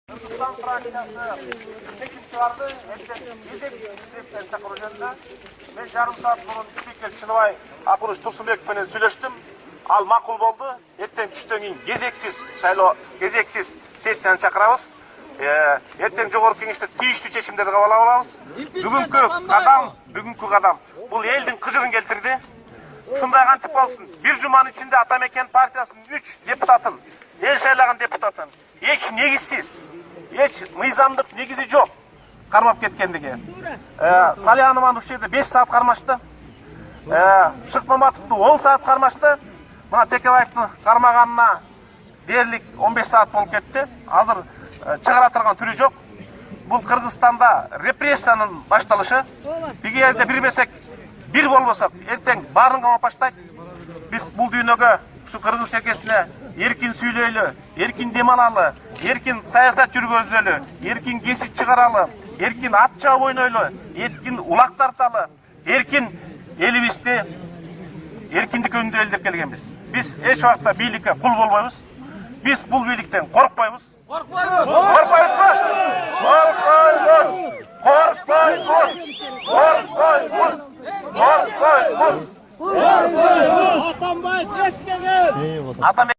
Kırgızistan frakiyası teknikçi vardı. Yedek çakırı jönündө. Men жарым saat burun спикер Чыныбай Акуныч Турсунбеков менен сүйлөштүм. Ал макул болду. Эртең түштөн кийин кезексиз шайлоо, кезексиз сессияны чакырабыз. Эртең жогорку кеңеште тийиштүү чечимдерди кабыл алабыз. Бүгүнкү кадам бул элдин кыжыгын келтирди. Ушундай кантип болсун. Бир жуманын ичинде Атамекен партиясынын 3 депутатын, эл шайлаган депутатын эч негизсиз, эч мыйзамдык негизи жок кармап кеткендиги. Салиянова ушул жерде 5 саат кармашты. Шыкмаматовду 10 саат кармашты. Мына Текебаевдин кармаганына дээрлик 15 саат болуп кетти. Азыр чыгара турган түрү жок. Бул Кыргызстанда репрессиянын башталышы. Бигерде бирбесек, бир болбосок, эртең баарын камап баштайт. Биз бул дүйнөгө, ушу Кыргыз чекесине эркин сүйлөйлү, эркин дем алалы, эркин саясат жүргүзөлү, эркин кесип чыгаралы, эркин ат чабып ойнойлу, эркин улак тарталы, эркин элибизди эркиндик өндү элдеп келгенбиз. Биз эч убакта бийликке кул болбойбуз. Биз бул бийликтен коркпойбуз. Коркпойбуз. Коркпойбуз. Коркпойбуз.